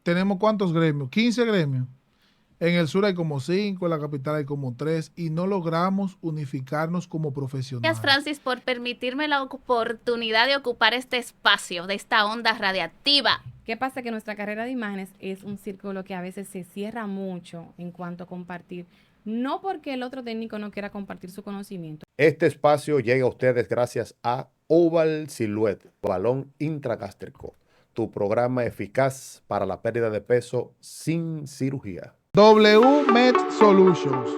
tenemos ¿cuántos gremios? 15 gremios. En el sur hay como 5, en la capital hay como 3 y no logramos unificarnos como Gracias, profesionales. Francis, por permitirme la oportunidad de ocupar este espacio de esta onda radiactiva. ¿Qué pasa? Que nuestra carrera de imágenes es un círculo que a veces se cierra mucho en cuanto a compartir, no porque el otro técnico no quiera compartir su conocimiento. Este espacio llega a ustedes gracias a Oval Silhouette, balón intragástrico, tu programa eficaz para la pérdida de peso sin cirugía. WMed Solutions,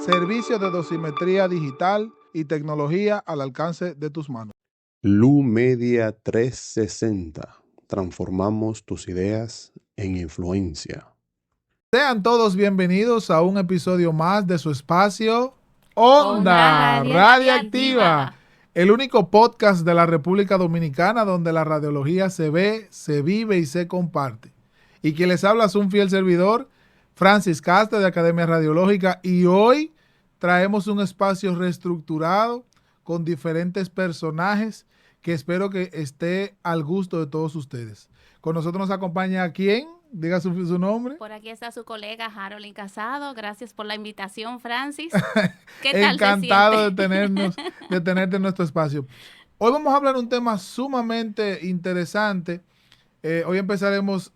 servicio de dosimetría digital y tecnología al alcance de tus manos. Lu Media 360. Transformamos tus ideas en influencia. Sean todos bienvenidos a un episodio más de su espacio Onda Onda Radiactiva. Radiactiva, el único podcast de la República Dominicana donde la radiología se ve, se vive y se comparte. Y quien les habla es un fiel servidor, Francis Casta de Academia Radiológica, y hoy traemos un espacio reestructurado con diferentes personajes que espero que esté al gusto de todos ustedes. Con nosotros nos acompaña ¿quién? Diga su nombre. Por aquí está su colega Harold Casado. Gracias por la invitación, Francis. ¿Qué tal Encantado se siente? de tenerte en nuestro espacio. Hoy vamos a hablar de un tema sumamente interesante. Hoy empezaremos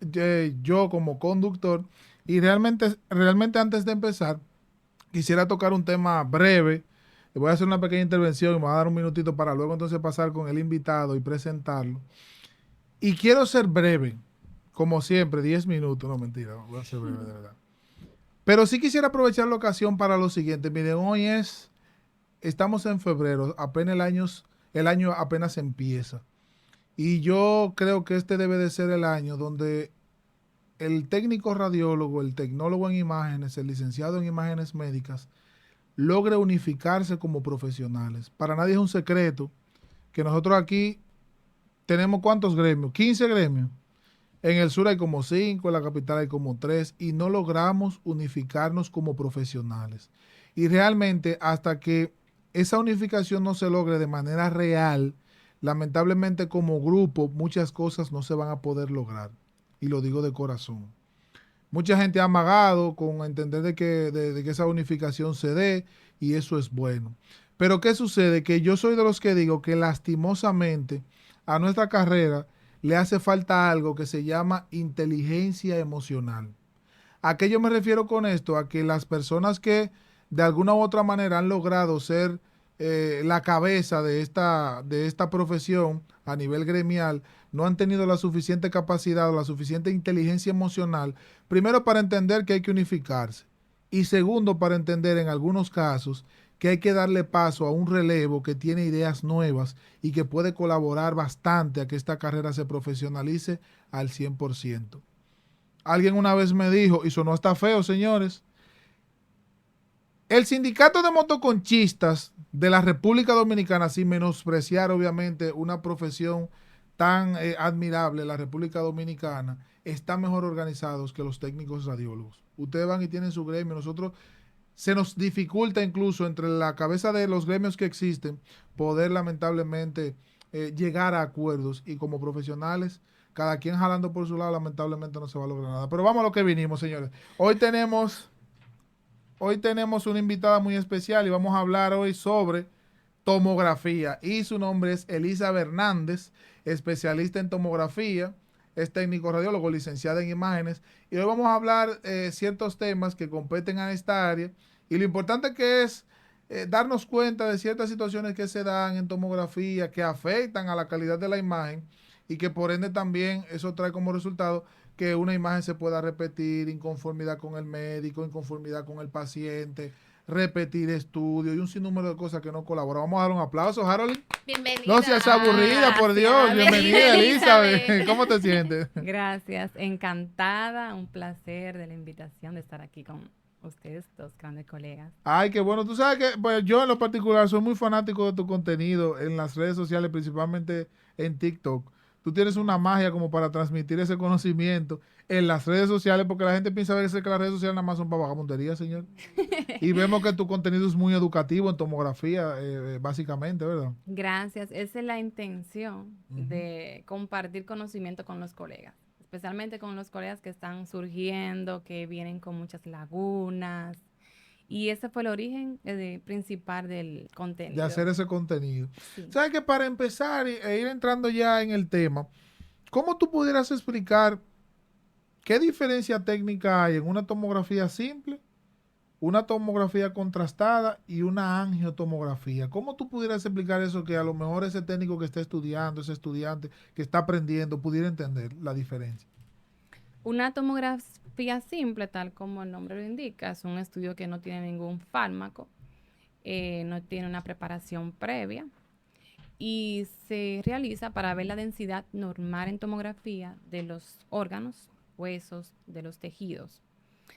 yo como conductor y realmente antes de empezar quisiera tocar un tema breve. Le voy a hacer una pequeña intervención y me voy a dar un minutito para luego entonces pasar con el invitado y presentarlo. Y quiero ser breve, como siempre, 10 minutos, no mentira, voy a ser breve de verdad. Pero sí quisiera aprovechar la ocasión para lo siguiente. Miren, estamos en febrero, apenas el año apenas empieza. Y yo creo que este debe de ser el año donde el técnico radiólogo, el tecnólogo en imágenes, el licenciado en imágenes médicas, logre unificarse como profesionales. Para nadie es un secreto que nosotros aquí tenemos ¿cuántos gremios? 15 gremios. En el sur hay como 5, en la capital hay como 3 y no logramos unificarnos como profesionales. Y realmente hasta que esa unificación no se logre de manera real, lamentablemente como grupo muchas cosas no se van a poder lograr. Y lo digo de corazón. Mucha gente ha amagado con entender de que esa unificación se dé y eso es bueno. Pero ¿qué sucede? Que yo soy de los que digo que lastimosamente a nuestra carrera le hace falta algo que se llama inteligencia emocional. ¿A qué yo me refiero con esto? A que las personas que de alguna u otra manera han logrado ser la cabeza de esta profesión a nivel gremial no han tenido la suficiente capacidad o la suficiente inteligencia emocional, primero para entender que hay que unificarse y segundo para entender en algunos casos que hay que darle paso a un relevo que tiene ideas nuevas y que puede colaborar bastante a que esta carrera se profesionalice al 100%. Alguien una vez me dijo, y sonó hasta feo, señores, el sindicato de motoconchistas de la República Dominicana, sin menospreciar obviamente una profesión tan admirable, la República Dominicana, está mejor organizados que los técnicos radiólogos. Ustedes van y tienen su gremio, nosotros se nos dificulta incluso entre la cabeza de los gremios que existen poder lamentablemente llegar a acuerdos y como profesionales, cada quien jalando por su lado, lamentablemente no se va a lograr nada. Pero vamos a lo que vinimos, señores. Hoy tenemos una invitada muy especial y vamos a hablar hoy sobre tomografía. Y su nombre es Elisa Hernández, especialista en tomografía, es técnico radiólogo, licenciada en imágenes. Y hoy vamos a hablar ciertos temas que competen a esta área. Y lo importante que es darnos cuenta de ciertas situaciones que se dan en tomografía que afectan a la calidad de la imagen y que por ende también eso trae como resultado que una imagen se pueda repetir, inconformidad con el médico, inconformidad con el paciente, repetir estudios y un sinnúmero de cosas que no colaboran. Vamos a dar un aplauso, Harold. Bienvenida. No seas aburrida, por Dios. Bienvenida, Elizabeth. ¿Cómo te sientes? Gracias, encantada, un placer de la invitación de estar aquí con ustedes, dos grandes colegas. Ay, qué bueno. Tú sabes que pues, yo en lo particular soy muy fanático de tu contenido en las redes sociales, principalmente en TikTok. Tú tienes una magia como para transmitir ese conocimiento en las redes sociales, porque la gente piensa a veces que las redes sociales nada más son para vagabundería, señor. Y vemos que tu contenido es muy educativo en tomografía, básicamente, ¿verdad? Gracias, esa es la intención de compartir conocimiento con los colegas, especialmente con los colegas que están surgiendo, que vienen con muchas lagunas. Y ese fue el origen principal del contenido. De hacer ese contenido. Sí. ¿Sabes que para empezar e ir entrando ya en el tema, cómo tú pudieras explicar qué diferencia técnica hay en una tomografía simple, una tomografía contrastada y una angiotomografía? ¿Cómo tú pudieras explicar eso que a lo mejor ese técnico que está estudiando, ese estudiante que está aprendiendo, pudiera entender la diferencia? Una tomografía simple, tal como el nombre lo indica, es un estudio que no tiene ningún fármaco, no tiene una preparación previa y se realiza para ver la densidad normal en tomografía de los órganos, huesos, de los tejidos.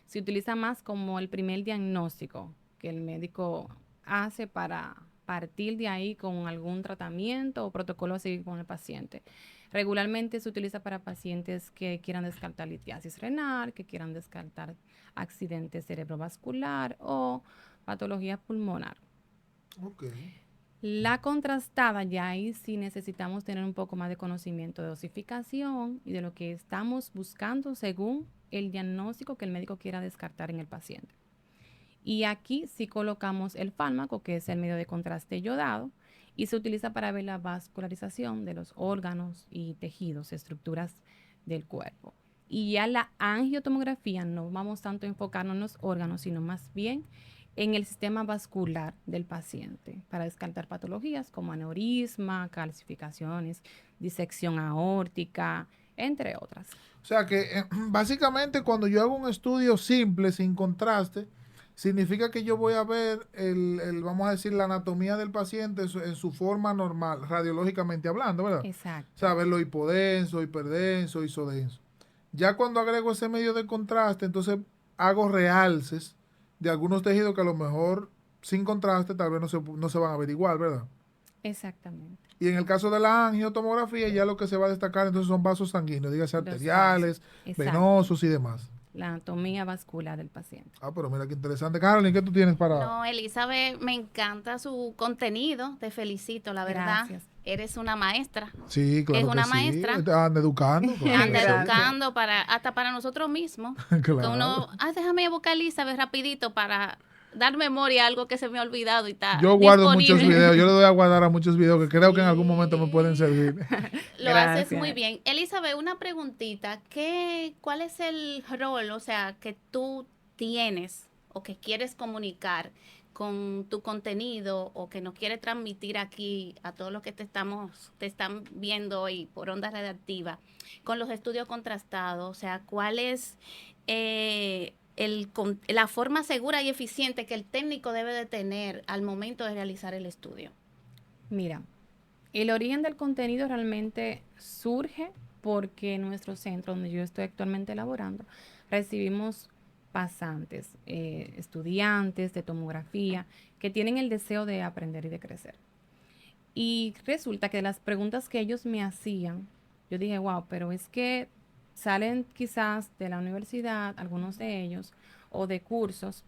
Se utiliza más como el primer diagnóstico que el médico hace para partir de ahí con algún tratamiento o protocolo a seguir con el paciente. Regularmente se utiliza para pacientes que quieran descartar litiasis renal, que quieran descartar accidente cerebrovascular o patología pulmonar. Okay. La contrastada, ya ahí sí necesitamos tener un poco más de conocimiento de dosificación y de lo que estamos buscando según el diagnóstico que el médico quiera descartar en el paciente. Y aquí sí colocamos el fármaco, que es el medio de contraste yodado, y se utiliza para ver la vascularización de los órganos y tejidos, estructuras del cuerpo. Y ya la angiotomografía no vamos tanto a enfocarnos en los órganos, sino más bien en el sistema vascular del paciente para descartar patologías como aneurisma, calcificaciones, disección aórtica, entre otras. O sea que básicamente cuando yo hago un estudio simple, sin contraste, significa que yo voy a ver vamos a decir, la anatomía del paciente en su forma normal, radiológicamente hablando, ¿verdad? Exacto. O sea, ver lo hipodenso, hiperdenso, isodenso. Ya cuando agrego ese medio de contraste, entonces hago realces de algunos tejidos que a lo mejor sin contraste tal vez no se van a ver igual, ¿verdad? Exactamente. Y en el caso de la angiotomografía, ya lo que se va a destacar entonces son vasos sanguíneos, dígase Los arteriales, vasos. Exacto. venosos y demás. La anatomía vascular del paciente. Ah, pero mira qué interesante. Carolyn, ¿qué tú tienes para...? No, Elizabeth, me encanta su contenido. Te felicito, la verdad. Gracias. Eres una maestra. Sí, claro Es que una sí. maestra. Anda educando. Claro Anda que sí. educando hasta para nosotros mismos. Que Claro. uno, déjame buscar a Elizabeth rapidito para dar memoria a algo que se me ha olvidado y está Yo guardo disponible. muchos videos. Yo le doy a guardar a muchos videos que creo que en algún momento me pueden servir. Lo Gracias. haces muy bien. Elizabeth, una preguntita. ¿Cuál es el rol, o sea, que tú tienes o que quieres comunicar con tu contenido o que nos quieres transmitir aquí a todos los que te están viendo hoy por Onda Radiactiva con los estudios contrastados? O sea, ¿cuál es la forma segura y eficiente que el técnico debe de tener al momento de realizar el estudio? Mira, el origen del contenido realmente surge porque en nuestro centro, donde yo estoy actualmente laborando, recibimos pasantes, estudiantes de tomografía que tienen el deseo de aprender y de crecer. Y resulta que de las preguntas que ellos me hacían, yo dije, wow, pero es que salen quizás de la universidad, algunos de ellos, o de cursos,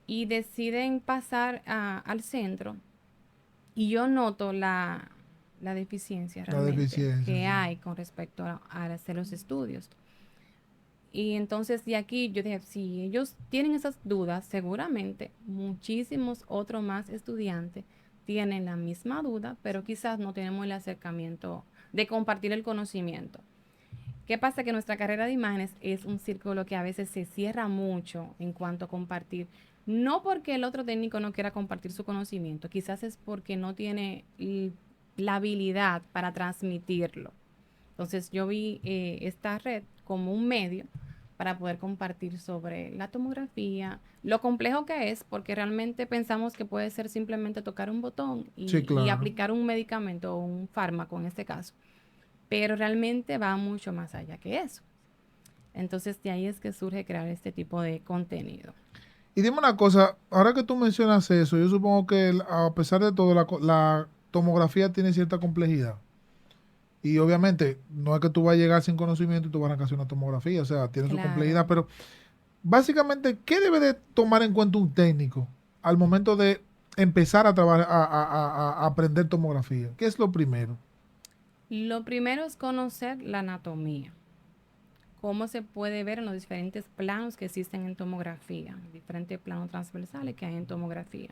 y deciden pasar al centro, y yo noto la deficiencia realmente que hay con respecto a hacer los estudios. Y entonces de aquí yo dije, si ellos tienen esas dudas, seguramente muchísimos otros más estudiantes tienen la misma duda, pero quizás no tenemos el acercamiento de compartir el conocimiento. ¿Qué pasa? Que nuestra carrera de imágenes es un círculo que a veces se cierra mucho en cuanto a compartir. No porque el otro técnico no quiera compartir su conocimiento, quizás es porque no tiene la habilidad para transmitirlo. Entonces yo vi esta red como un medio para poder compartir sobre la tomografía, lo complejo que es, porque realmente pensamos que puede ser simplemente tocar un botón y, Sí, claro. y aplicar un medicamento o un fármaco en este caso. Pero realmente va mucho más allá que eso. Entonces de ahí es que surge crear este tipo de contenido. Y dime una cosa, ahora que tú mencionas eso, yo supongo que a pesar de todo la tomografía tiene cierta complejidad. Y obviamente no es que tú vas a llegar sin conocimiento y tú vas a hacer una tomografía, o sea, tiene su Claro. complejidad, pero básicamente, ¿qué debe de tomar en cuenta un técnico al momento de empezar a trabajar, a aprender tomografía? ¿Qué es lo primero? Lo primero es conocer la anatomía. cómo se puede ver en los diferentes planos que existen en tomografía, diferentes planos transversales que hay en tomografía.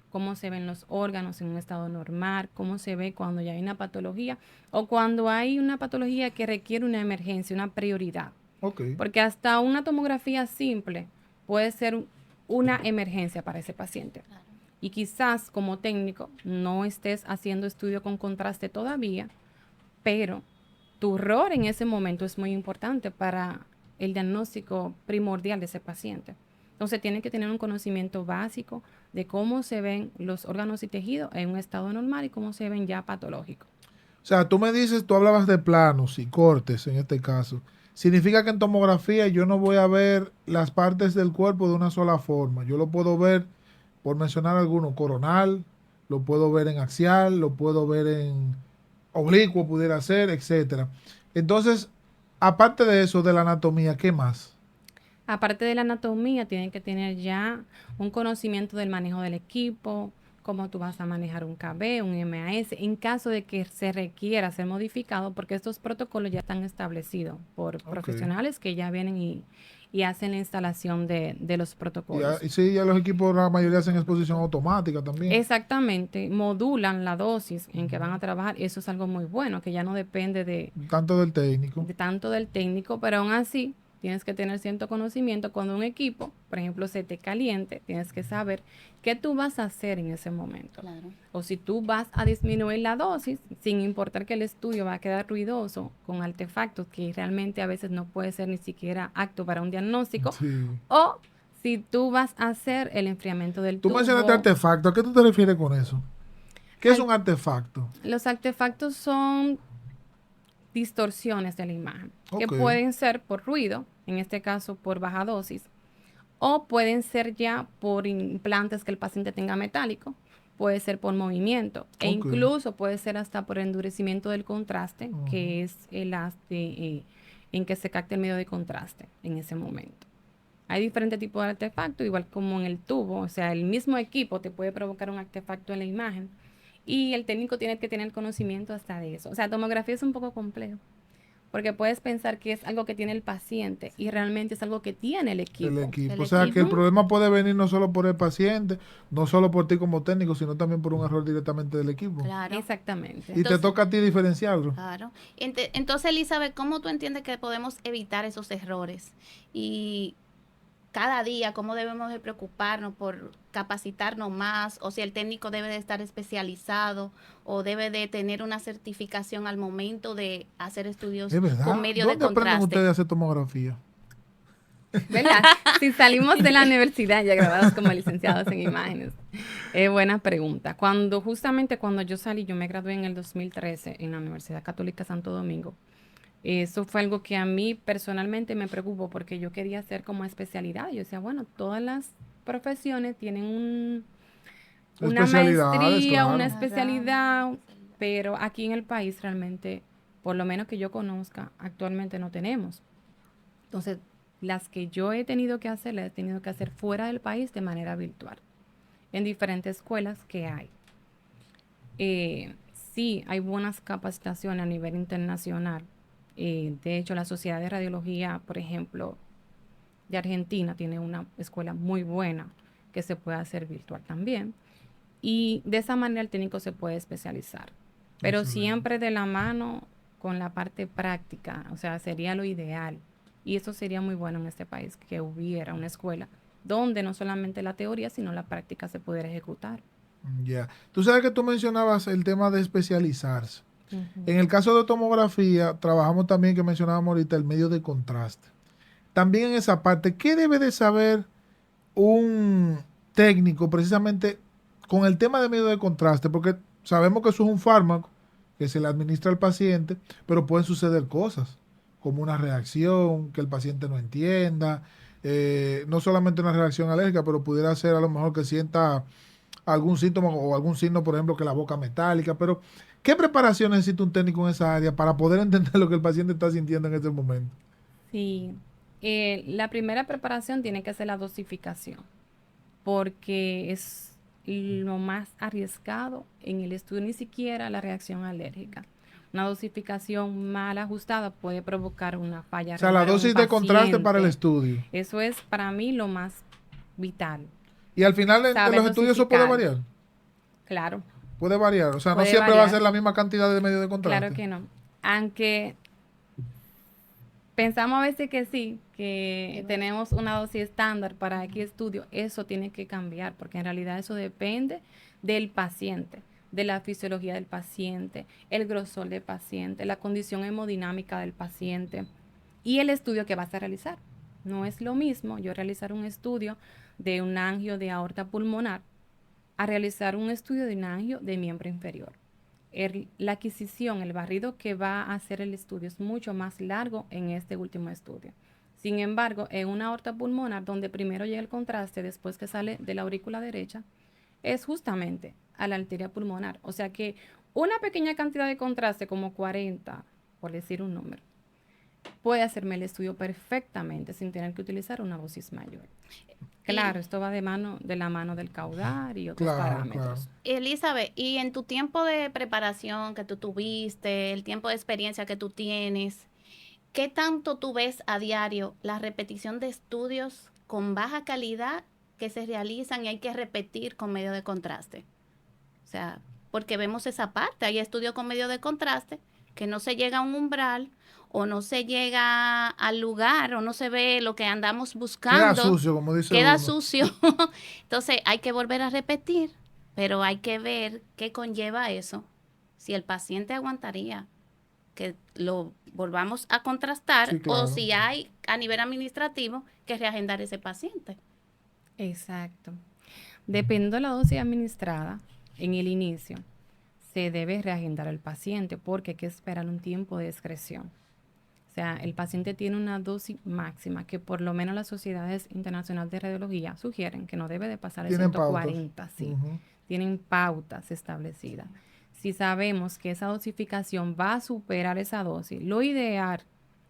Cómo se ven los órganos en un estado normal, cómo se ve cuando ya hay una patología o cuando hay una patología que requiere una emergencia, una prioridad. Ok. Porque hasta una tomografía simple puede ser una emergencia para ese paciente. Claro. Y quizás como técnico no estés haciendo estudio con contraste todavía, pero tu rol en ese momento es muy importante para el diagnóstico primordial de ese paciente. Entonces tiene que tener un conocimiento básico de cómo se ven los órganos y tejidos en un estado normal y cómo se ven ya patológicos. O sea, tú me dices, tú hablabas de planos y cortes en este caso. Significa que en tomografía yo no voy a ver las partes del cuerpo de una sola forma. Yo lo puedo ver, por mencionar alguno, coronal, lo puedo ver en axial, lo puedo ver en oblicuo, pudiera ser, etcétera. Entonces, aparte de eso, de la anatomía, ¿qué más? Aparte de la anatomía, tienen que tener ya un conocimiento del manejo del equipo, cómo tú vas a manejar un KB, un MAS, en caso de que se requiera ser modificado, porque estos protocolos ya están establecidos por Ok. profesionales que ya vienen y hacen la instalación de los protocolos. Y sí, ya los equipos, la mayoría hacen exposición automática también. Exactamente, modulan la dosis en que van a trabajar. Eso es algo muy bueno, que ya no depende Tanto del técnico. de tanto del técnico, pero aún así tienes que tener cierto conocimiento. Cuando un equipo, por ejemplo, se te caliente, tienes que saber qué tú vas a hacer en ese momento. Claro. O si tú vas a disminuir la dosis, sin importar que el estudio va a quedar ruidoso, con artefactos que realmente a veces no puede ser ni siquiera apto para un diagnóstico, Sí. o si tú vas a hacer el enfriamiento del Tú tubo. mencionaste artefacto. ¿A qué tú te refieres con eso? ¿Qué es Al- un artefacto? Los artefactos son distorsiones de la imagen, que Ok. pueden ser por ruido, en este caso por baja dosis, o pueden ser ya por implantes que el paciente tenga metálico, puede ser por movimiento, e Ok. incluso puede ser hasta por endurecimiento del contraste, Ujú. que es el haz en que se capta el medio de contraste en ese momento. Hay diferentes tipos de artefactos, igual como en el tubo, o sea, el mismo equipo te puede provocar un artefacto en la imagen y el técnico tiene que tener conocimiento hasta de eso. O sea, tomografía es un poco complejo, porque puedes pensar que es algo que tiene el paciente y realmente es algo que tiene el equipo. El equipo. El O sea, que el equipo. problema puede venir no solo por el paciente, no solo por ti como técnico, sino también por un error directamente del equipo. Claro. Exactamente. Y te Entonces- toca a ti diferenciarlo. Claro. Entonces, Elizabeth, ¿cómo tú entiendes que podemos evitar esos errores? Y cada día, ¿cómo debemos de preocuparnos por capacitarnos más? O si el técnico debe de estar especializado o debe de tener una certificación al momento de hacer estudios Es verdad. con medio de ¿Dónde aprenden contraste. ustedes a hacer tomografía? ¿Verdad? Si salimos de la universidad ya graduados como licenciados en imágenes. Buena pregunta. Justamente cuando yo salí, yo me gradué en el 2013 en la Universidad Católica Santo Domingo. Eso fue algo que a mí personalmente me preocupó porque yo quería hacer como especialidad. Yo decía, bueno, todas las profesiones tienen una Especialidades, maestría, una claro. especialidad, pero aquí en el país realmente, por lo menos que yo conozca, actualmente no tenemos. Entonces, las que yo he tenido que hacer, las he tenido que hacer fuera del país de manera virtual, en diferentes escuelas que hay. Sí, hay buenas capacitaciones a nivel internacional. De hecho, la Sociedad de Radiología, por ejemplo, de Argentina, tiene una escuela muy buena que se puede hacer virtual también. Y de esa manera el técnico se puede especializar. Pero Excelente. siempre de la mano con la parte práctica, o sea, sería lo ideal. Y eso sería muy bueno en este país, que hubiera una escuela donde no solamente la teoría, sino la práctica se pudiera ejecutar. Ya. Tú sabes que tú mencionabas el tema de especializarse. Ujú. En el caso de tomografía, trabajamos también, que mencionábamos ahorita, el medio de contraste. También en esa parte, ¿qué debe de saber un técnico precisamente con el tema de medio de contraste? Porque sabemos que eso es un fármaco que se le administra al paciente, pero pueden suceder cosas, como una reacción que el paciente no entienda, no solamente una reacción alérgica, pero pudiera ser a lo mejor que sienta algún síntoma o algún signo, por ejemplo, que la boca metálica. Pero, ¿qué preparación necesita un técnico en esa área para poder entender lo que el paciente está sintiendo en ese momento? Sí, la primera preparación tiene que ser la dosificación, porque es lo más arriesgado en el estudio, ni siquiera la reacción alérgica, Una dosificación mal ajustada puede provocar una falla O sea, la renal en un dosis de contraste para el paciente. estudio. Eso es para mí lo más vital. Y al final de Saber los estudios eso puede dosificar. variar. Claro, Puede variar. O sea, no puede siempre va a ser variar. la misma cantidad de medios de Claro contraste. que no. Aunque pensamos a veces que sí, que tenemos una dosis estándar para X estudio, eso tiene que cambiar, porque en realidad eso depende del paciente, de la fisiología del paciente, el grosor del paciente, la condición hemodinámica del paciente y el estudio que vas a realizar. No es lo mismo yo realizar un estudio de un angio de aorta pulmonar a realizar un estudio de un angio de miembro inferior. La adquisición, el barrido que va a hacer el estudio es mucho más largo en este último estudio. Sin embargo, en una aorta pulmonar, donde primero llega el contraste después que sale de la aurícula derecha, es justamente a la arteria pulmonar. O sea que una pequeña cantidad de contraste, como 40, por decir un número, puede hacerme el estudio perfectamente sin tener que utilizar una dosis mayor. Claro, esto va de la mano del caudal y otros Claro, parámetros. Elizabeth, y en tu tiempo de preparación que tú tuviste, el tiempo de experiencia que tú tienes, ¿qué tanto tú ves a diario la repetición de estudios con baja calidad que se realizan y hay que repetir con medio de contraste? O sea, porque vemos esa parte, hay estudios con medio de contraste que no se llega a un umbral o no se llega al lugar o no se ve lo que andamos Queda buscando, sucio, como dice queda uno. sucio. Entonces hay que volver a repetir, pero hay que ver qué conlleva eso. Si el paciente aguantaría que lo volvamos a contrastar Sí, o claro. si hay a nivel administrativo que reagendar ese paciente. Exacto. Dependiendo de la dosis administrada en el inicio, se debe reagendar al paciente porque hay que esperar un tiempo de excreción. O sea, el paciente tiene una dosis máxima que por lo menos las sociedades internacionales de radiología sugieren que no debe de pasar de Tienen pautas. 140, sí. Ujú. Tienen pautas establecidas. Si sabemos que esa dosificación va a superar esa dosis, lo ideal,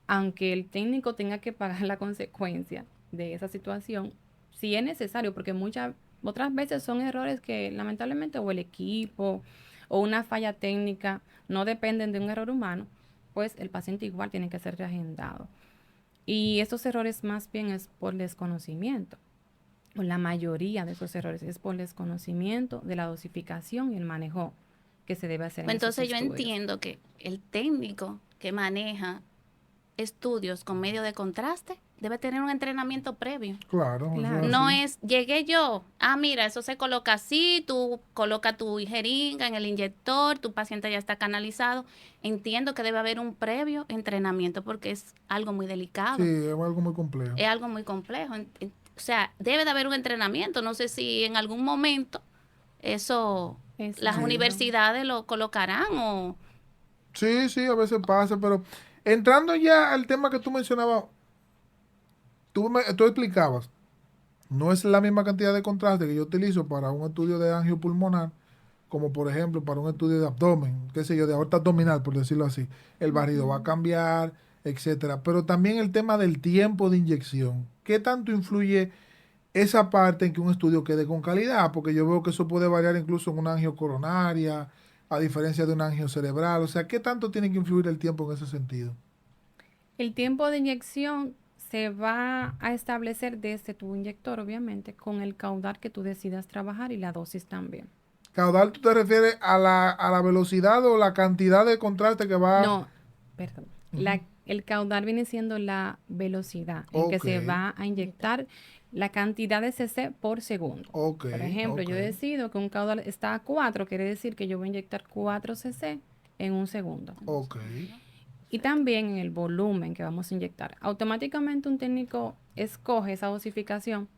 aunque el técnico tenga que pagar la consecuencia de esa situación, si es necesario, porque muchas otras veces son errores que lamentablemente o el equipo o una falla técnica no dependen de un error humano, pues el paciente igual tiene que ser reagendado. Y estos errores más bien es por desconocimiento. O la mayoría de esos errores es por desconocimiento de la dosificación y el manejo que se debe hacer en esos Entonces yo estudios. entiendo que el técnico que maneja estudios con medio de contraste debe tener un entrenamiento previo. Claro, eso Claro. es No así. es, llegué yo, mira, eso se coloca así, tú coloca tu jeringa en el inyector, tu paciente ya está canalizado. Entiendo que debe haber un previo entrenamiento porque es algo muy delicado, Sí, es algo muy complejo. es algo muy complejo. O sea, debe de haber un entrenamiento. No sé si en algún momento eso las Exacto. universidades lo colocarán o... Sí, sí, a veces pasa, pero entrando ya al tema que tú mencionabas, tú explicabas, no es la misma cantidad de contraste que yo utilizo para un estudio de angio pulmonar, como por ejemplo para un estudio de abdomen, qué sé yo, de aorta abdominal, por decirlo así. El barrido va a cambiar, etcétera. Pero también el tema del tiempo de inyección. ¿Qué tanto influye esa parte en que un estudio quede con calidad? Porque yo veo que eso puede variar incluso en una angio coronaria, a diferencia de un angio cerebral. O sea, ¿qué tanto tiene que influir el tiempo en ese sentido? El tiempo de inyección se va a establecer desde tu inyector, obviamente, con el caudal que tú decidas trabajar y la dosis también. Caudal, ¿tú te refieres a la velocidad o la cantidad de contraste que va? No, perdón. El caudal viene siendo la velocidad en que Ok, se va a inyectar la cantidad de cc por segundo. ok, Por ejemplo, yo ok. decido que un caudal está a 4, quiere decir que yo voy a inyectar 4 cc en un segundo. Ok. Y también en el volumen que vamos a inyectar. Automáticamente un técnico escoge esa dosificación.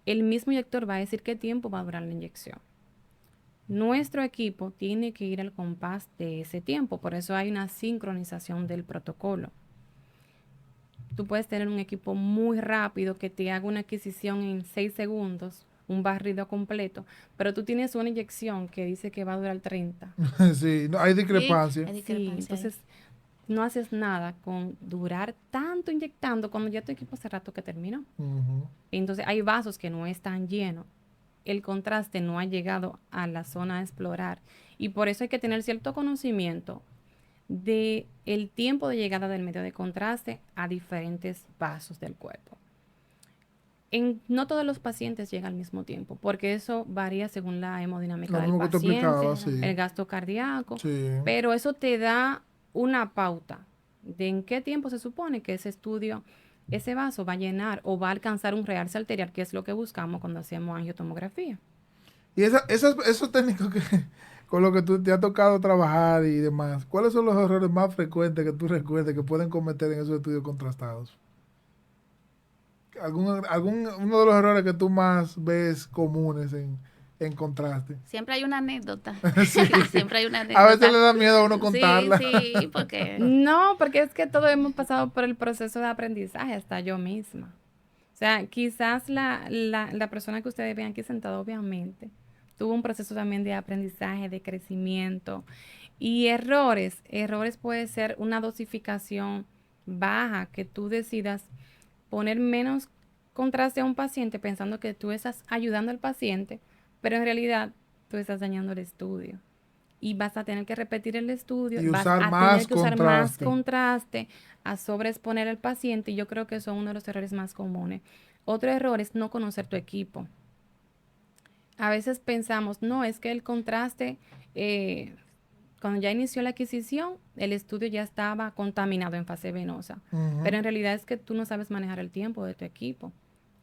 El mismo inyector va a decir qué tiempo va a durar la inyección. Nuestro equipo tiene que ir al compás de ese tiempo, por eso hay una sincronización del protocolo. Tú puedes tener un equipo muy rápido que te haga una adquisición en 6 segundos, un barrido completo, pero tú tienes una inyección que dice que va a durar 30. Sí, hay Sí, discrepancia. hay Sí, discrepancia ahí. entonces no haces nada con durar tanto inyectando cuando ya tu equipo hace rato que terminó. Ujú. Entonces hay vasos que no están llenos. El contraste no ha llegado a la zona a explorar. Y por eso hay que tener cierto conocimiento de el tiempo de llegada del medio de contraste a diferentes vasos del cuerpo. No todos los pacientes llegan al mismo tiempo, porque eso varía según la hemodinámica Lo del mismo que te paciente, explicaba, sí. el gasto cardíaco, Sí. pero eso te da una pauta de en qué tiempo se supone que ese estudio, ese vaso va a llenar o va a alcanzar un realce arterial, que es lo que buscamos cuando hacemos angiotomografía. Y esos técnicos que con los que tú te ha tocado trabajar y demás, ¿cuáles son los errores más frecuentes que tú recuerdes que pueden cometer en esos estudios contrastados? Uno de los errores que tú más ves comunes en contraste? Siempre hay una anécdota. Sí. Siempre hay una A veces le anécdota. da miedo a uno Sí, contarla. sí, porque No, porque es que todos hemos pasado por el proceso de aprendizaje, hasta yo misma. O sea, quizás la persona que ustedes ven aquí sentada, obviamente, tuvo un proceso también de aprendizaje, de crecimiento. Y errores puede ser una dosificación baja, que tú decidas poner menos contraste a un paciente pensando que tú estás ayudando al paciente, pero en realidad tú estás dañando el estudio. Y vas a tener que repetir el estudio, Y vas usar a más tener que usar más contraste. contraste, a sobreexponer al paciente, y yo creo que son uno de los errores más comunes. Otro error es no conocer tu equipo. A veces pensamos, no, es que el contraste, cuando ya inició la adquisición, el estudio ya estaba contaminado en fase venosa. Ujú. Pero en realidad es que tú no sabes manejar el tiempo de tu equipo.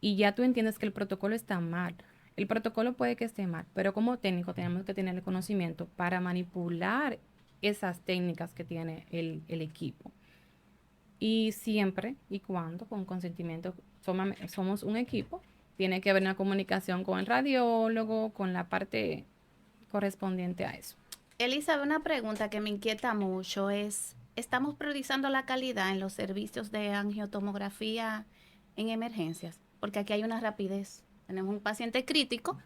Y ya tú entiendes que el protocolo está mal. El protocolo puede que esté mal, pero como técnico tenemos que tener el conocimiento para manipular esas técnicas que tiene el equipo. Y siempre y cuando, con consentimiento, somos un equipo, tiene que haber una comunicación con el radiólogo, con la parte correspondiente a eso. Elizabeth, una pregunta que me inquieta mucho es, ¿estamos priorizando la calidad en los servicios de angiotomografía en emergencias? Porque aquí hay una rapidez. Tenemos un paciente crítico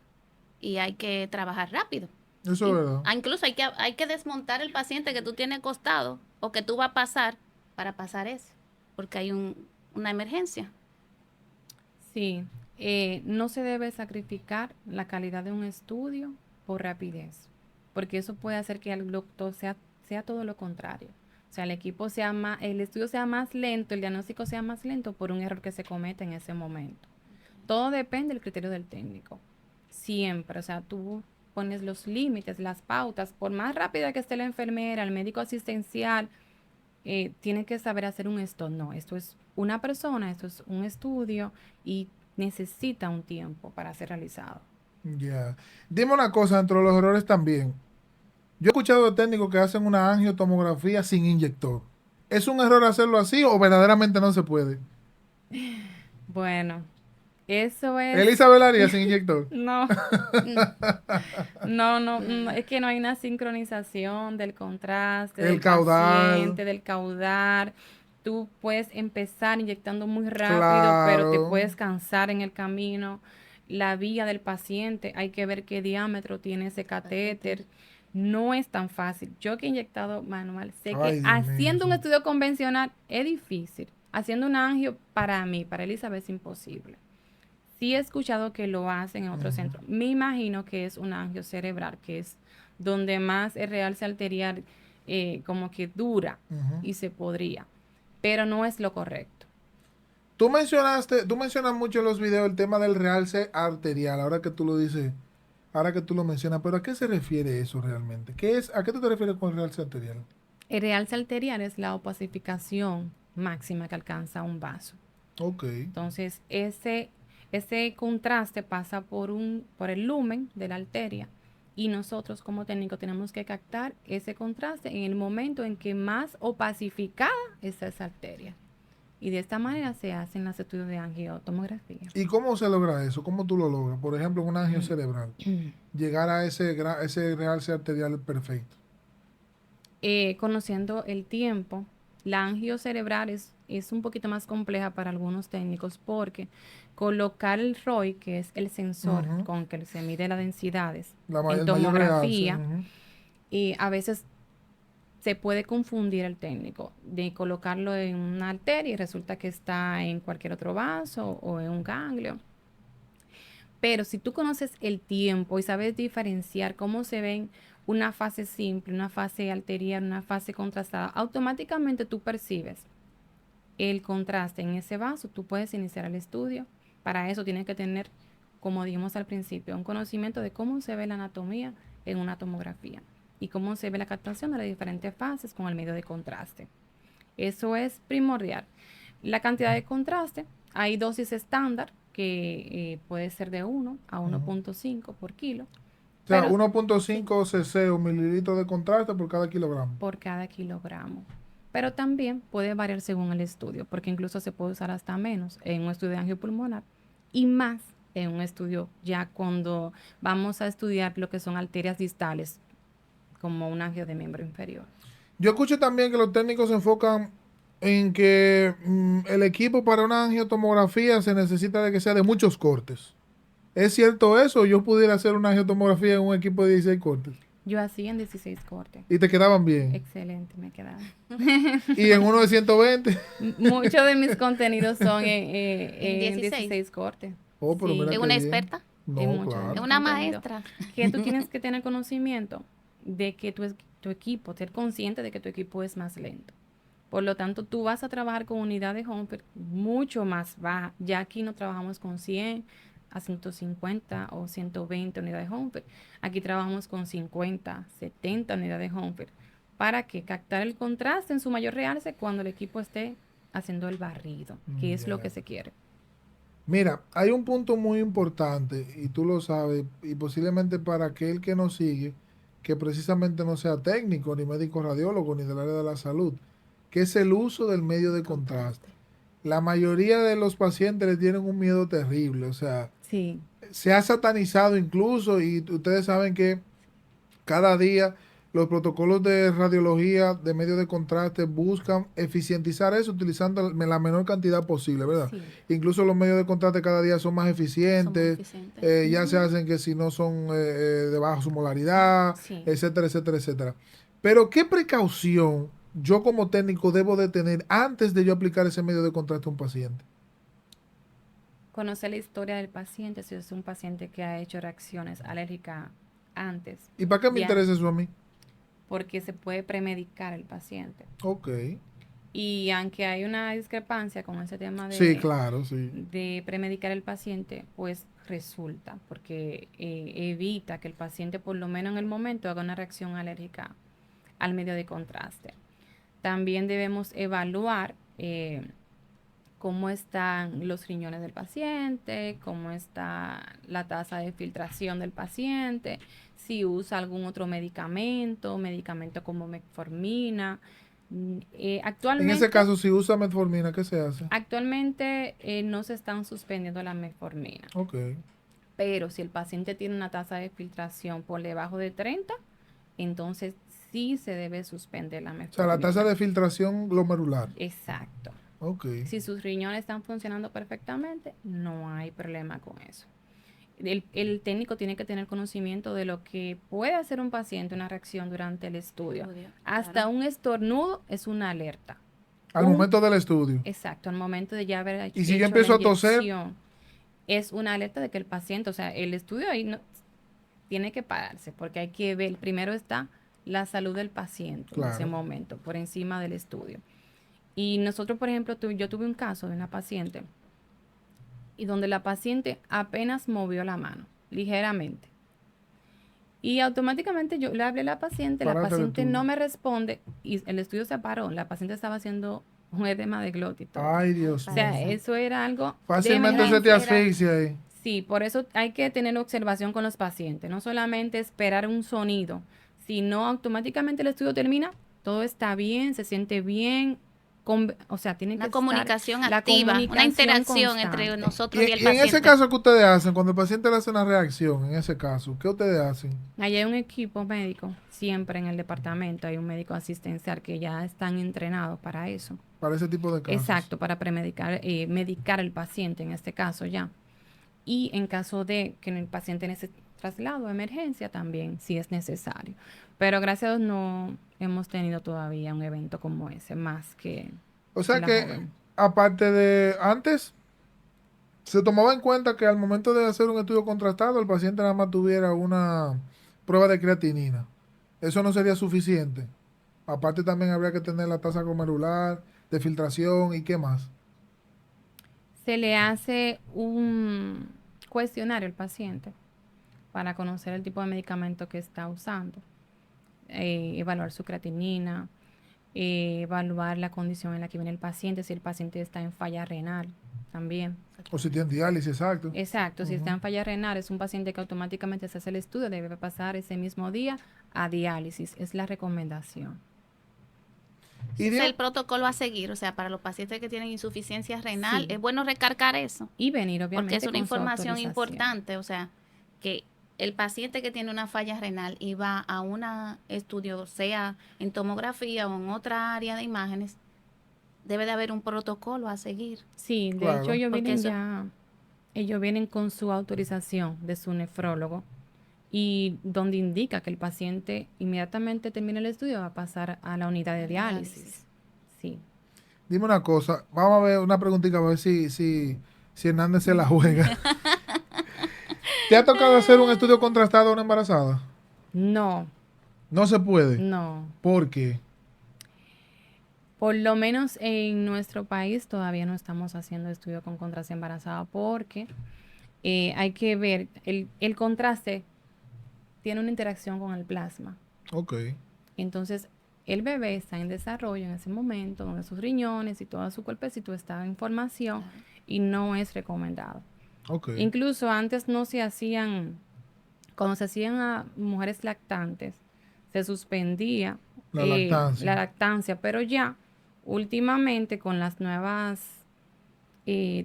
y hay que trabajar rápido. Eso es verdad. Incluso hay que desmontar el paciente que tú tienes acostado o que tú vas a pasar para pasar eso, porque hay una emergencia. Sí, no se debe sacrificar la calidad de un estudio por rapidez, porque eso puede hacer que el doctor sea todo lo contrario. O sea, el estudio sea más lento, el diagnóstico sea más lento por un error que se comete en ese momento. Todo depende del criterio del técnico. Siempre, o sea, tú pones los límites, las pautas, por más rápida que esté la enfermera, el médico asistencial, tiene que saber hacer un esto. No, esto es una persona, esto es un estudio y necesita un tiempo para ser realizado. Ya. Dime una cosa, dentro de los errores también. Yo he escuchado de técnicos que hacen una angiotomografía sin inyector. ¿Es un error hacerlo así o verdaderamente no se puede? Bueno, eso es... Elizabeth la haría sin inyector. No, no, es que no hay una sincronización del contraste, El del caudal. paciente, del caudal. Tú puedes empezar inyectando muy rápido, pero te Claro. puedes cansar en el camino. La vía del paciente, hay que ver qué diámetro tiene ese catéter. No es tan fácil. Yo que he inyectado manual, sé que Ay, Dios haciendo un mío. estudio convencional es difícil. Haciendo un angio, para mí, para Elizabeth, es imposible. Sí he escuchado que lo hacen en otros centros. Me imagino que es un angio cerebral, que es donde más el realce arterial como que dura Ujú. y se podría, pero no es lo correcto. Tú mencionas mucho en los videos el tema del realce arterial, ahora que tú lo dices, ahora que tú lo mencionas, pero ¿a qué se refiere eso realmente? ¿A qué tú te refieres con el realce arterial? El realce arterial es la opacificación máxima que alcanza un vaso. Ok. Entonces, ese contraste pasa por el lumen de la arteria y nosotros como técnicos tenemos que captar ese contraste en el momento en que más opacificada está esa arteria. Y de esta manera se hacen los estudios de angiotomografía. ¿Y cómo se logra eso? ¿Cómo tú lo logras? Por ejemplo, en un angio cerebral, llegar a ese realce arterial perfecto. Conociendo el tiempo, la angio cerebral es un poquito más compleja para algunos técnicos porque colocar el ROI, que es el sensor Ujú. con que se mide las densidades en El mayor realce. tomografía, Ujú. y a veces se puede confundir el técnico de colocarlo en una arteria y resulta que está en cualquier otro vaso o en un ganglio. Pero si tú conoces el tiempo y sabes diferenciar cómo se ven una fase simple, una fase arterial, una fase contrastada, automáticamente tú percibes el contraste en ese vaso, tú puedes iniciar el estudio. Para eso tienes que tener, como dijimos al principio, un conocimiento de cómo se ve la anatomía en una tomografía y cómo se ve la captación de las diferentes fases con el medio de contraste. Eso es primordial. La cantidad de contraste, hay dosis estándar que puede ser de 1 a 1.5 por kilo. O sea, Pero 1.5 cc o mililitros de contraste por cada kilogramo. por cada kilogramo. Pero también puede variar según el estudio, porque incluso se puede usar hasta menos en un estudio de angiopulmonar y más en un estudio ya cuando vamos a estudiar lo que son arterias distales, como un angio de miembro inferior. Yo escuché también que los técnicos se enfocan en que el equipo para una angiotomografía se necesita de que sea de muchos cortes. ¿Es cierto eso? ¿O yo pudiera hacer una angiotomografía en un equipo de 16 cortes? Yo hacía en 16 cortes. Y te quedaban bien. Excelente, me quedaba. Y en uno de 120. Muchos de mis contenidos son en 16. 16 cortes. Oh, pero Sí. mira ¿Es qué una bien. experta? No, En mucho claro. ¿Es de una contenido. maestra? Que tú tienes que tener conocimiento de que tu equipo, ser consciente de que tu equipo es más lento. Por lo tanto, tú vas a trabajar con unidades Humber mucho más bajas. Ya aquí no trabajamos con 100 a 150 o 120 unidades Humber. Aquí trabajamos con 50, 70 unidades Humber. ¿Para que captar el contraste en su mayor realce cuando el equipo esté haciendo el barrido, que es lo Ya. que se quiere? Mira, hay un punto muy importante, y tú lo sabes, y posiblemente para aquel que nos sigue, que precisamente no sea técnico, ni médico radiólogo, ni del área de la salud, que es el uso del medio de contraste. La mayoría de los pacientes le tienen un miedo terrible, o sea, Sí, se ha satanizado incluso, y ustedes saben que cada día los protocolos de radiología de medio de contraste buscan eficientizar eso utilizando la menor cantidad posible, ¿verdad? sí. Incluso los medios de contraste cada día son más Son muy eficientes, eficientes. ya se hacen que si no son de baja osmolaridad, Sí. etcétera, etcétera, etcétera. Pero ¿qué precaución yo como técnico debo de tener antes de yo aplicar ese medio de contraste a un paciente? Conocer la historia del paciente, si es un paciente que ha hecho reacciones alérgicas antes, ¿Y para qué me Ya. interesa eso a mí? porque se puede premedicar el paciente. Ok. Y aunque hay una discrepancia con ese tema Sí, claro, sí. de premedicar el paciente, pues resulta, porque evita que el paciente por lo menos en el momento haga una reacción alérgica al medio de contraste. También debemos evaluar cómo están los riñones del paciente, cómo está la tasa de filtración del paciente, si usa algún otro medicamento como metformina. En Actualmente, ese caso, si usa metformina, ¿qué se hace? actualmente no se están suspendiendo la metformina, Ok. pero si el paciente tiene una tasa de filtración por debajo de 30, entonces sí se debe suspender la O sea, metformina. la tasa de filtración glomerular. Exacto. Ok. Si sus riñones están funcionando perfectamente, no hay problema con eso. El técnico tiene que tener conocimiento de lo que puede hacer un paciente, una reacción durante el estudio. Hasta Claro. un estornudo es una alerta. Al Un- momento del estudio. Exacto, al momento de ya haber Y si yo hecho empiezo la a toser, inyección, es una alerta de que el paciente, o sea, el estudio ahí no, tiene que pararse, porque hay que ver, primero está la salud del paciente en ese Claro. momento, por encima del estudio. Y nosotros, por ejemplo, yo tuve un caso de una paciente y donde la paciente apenas movió la mano, ligeramente. Y automáticamente yo le hablé a la paciente Paraste el no estudio. me responde y el estudio se paró. La paciente estaba haciendo un edema de glótito. Ay, Dios O sea, mío. eso era algo de Fácilmente se te emergencia. asfixia ahí. Sí, por eso hay que tener observación con los pacientes, no solamente esperar un sonido, sino automáticamente el estudio termina, todo está bien, se siente bien, o sea, tiene que Una estar comunicación la activa, una comunicación interacción entre constante. nosotros y el Y en ese paciente. caso, ¿qué ustedes hacen? Cuando el paciente le hace una reacción, en ese caso, ¿qué ustedes hacen? Allá hay un equipo médico, siempre en el departamento hay un médico asistencial que ya están entrenados para eso. Para ese tipo de casos. Exacto, para premedicar, medicar al paciente en este caso ya. Y en caso de que el paciente necesite traslado a emergencia también, si es necesario. Pero gracias a Dios no hemos tenido todavía un evento como ese, más que O sea la que, joven. aparte de antes, se tomaba en cuenta que al momento de hacer un estudio contrastado, el paciente nada más tuviera una prueba de creatinina. eso no sería suficiente. Aparte también habría que tener la tasa glomerular, de filtración y qué más. Se le hace un cuestionario al paciente para conocer el tipo de medicamento que está usando, evaluar su creatinina, evaluar la condición en la que viene el paciente, si el paciente está en falla renal también. O si tienen diálisis, exacto. Exacto, si está Ujú. en falla renal, es un paciente que automáticamente se hace el estudio, debe pasar ese mismo día a diálisis, es la recomendación. Y Ese es el de, protocolo a seguir, o sea, para los pacientes que tienen insuficiencia renal, Sí. es bueno recargar eso, Y venir porque obviamente es una con su información autorización. importante, o sea, que el paciente que tiene una falla renal y va a un estudio, sea en tomografía o en otra área de imágenes, debe de haber un protocolo a seguir, Sí, de hecho claro, porque eso, ellos vienen con su autorización de su nefrólogo y donde indica que el paciente inmediatamente termina el estudio va a pasar a la unidad de diálisis. Sí. dime una cosa, vamos a ver una preguntita a ver si Hernández se la juega. ¿Te ha tocado hacer un estudio contrastado a una embarazada? No, No se puede. no. ¿Por qué? Por lo menos en nuestro país todavía no estamos haciendo estudio con contraste embarazada porque hay que ver, el contraste tiene una interacción con el plasma. Ok, Entonces, el bebé está en desarrollo en ese momento, donde sus riñones y todo su cuerpecito está en formación y no es recomendado. ok. Incluso antes no se hacían, cuando se hacían a mujeres lactantes, se suspendía La la lactancia. lactancia, pero ya últimamente con las nuevas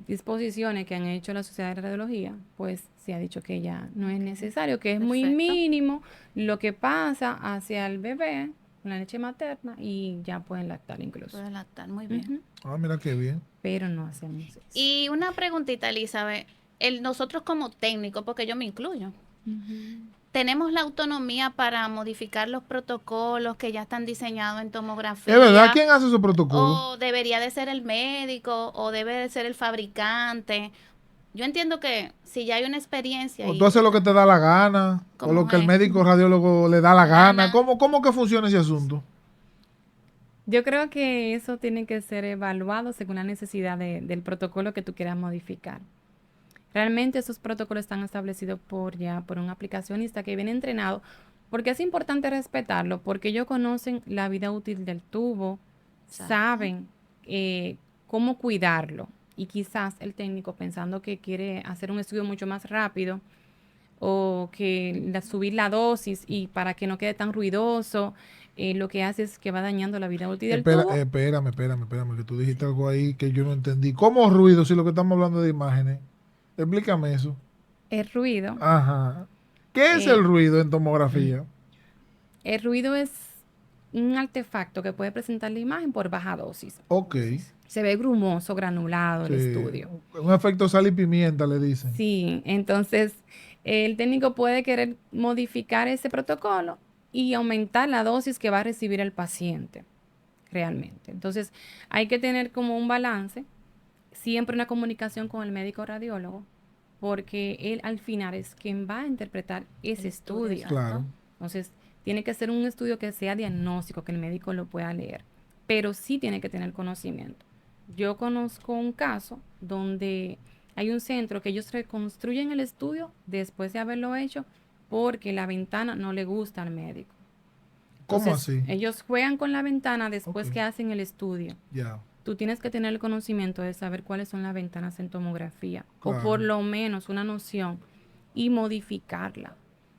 disposiciones que han hecho la Sociedad de Radiología, pues se ha dicho que ya no es necesario, que es muy perfecto. mínimo lo que pasa hacia el bebé con la leche materna y ya pueden lactar incluso. Puede lactar, muy bien. Ujú. Ah, mira qué bien. Pero no hacemos eso. Y una preguntita, Elizabeth, nosotros como técnicos, porque yo me incluyo, tenemos la autonomía para modificar los protocolos que ya están diseñados en tomografía. ¿Es verdad? ¿Quién hace su protocolo? O debería de ser el médico, o debe de ser el fabricante. Yo entiendo que si ya hay una experiencia ¿O y tú haces lo que te da la gana? ¿O ¿Cómo lo que el es? médico radiólogo le da la gana? Gana. ¿Cómo que funciona ese asunto? Yo creo que eso tiene que ser evaluado según la necesidad del protocolo que tú quieras modificar. Realmente esos protocolos están establecidos por un aplicacionista que viene entrenado, porque es importante respetarlo, porque ellos conocen la vida útil del tubo, Exacto. saben cómo cuidarlo. Y quizás el técnico, pensando que quiere hacer un estudio mucho más rápido o que subir la dosis y para que no quede tan ruidoso, lo que hace es que va dañando la vida útil del tubo. Espérame, que tú dijiste algo ahí que yo no entendí. ¿Cómo ruido si lo que estamos hablando de imágenes? Explícame eso. El ruido, Ajá. ¿Qué es eh, el ruido en tomografía? el ruido es un artefacto que puede presentar la imagen por baja dosis. Ok. Se ve grumoso, granulado el Sí. estudio. Un efecto sal y pimienta le dicen. Sí, entonces el técnico puede querer modificar ese protocolo y aumentar la dosis que va a recibir el paciente realmente. Entonces hay que tener como un balance, siempre una comunicación con el médico radiólogo, porque él al final es quien va a interpretar ese estudio. Claro. Entonces, tiene que ser un estudio que sea diagnóstico, que el médico lo pueda leer, pero sí tiene que tener conocimiento. Yo conozco un caso donde hay un centro que ellos reconstruyen el estudio después de haberlo hecho porque la ventana no le gusta al médico. ¿Cómo Entonces, así? ellos juegan con la ventana después Ok. que hacen el estudio. Ya. Tú tienes que tener el conocimiento de saber cuáles son las ventanas en tomografía, o Claro. por lo menos una noción, y modificarla.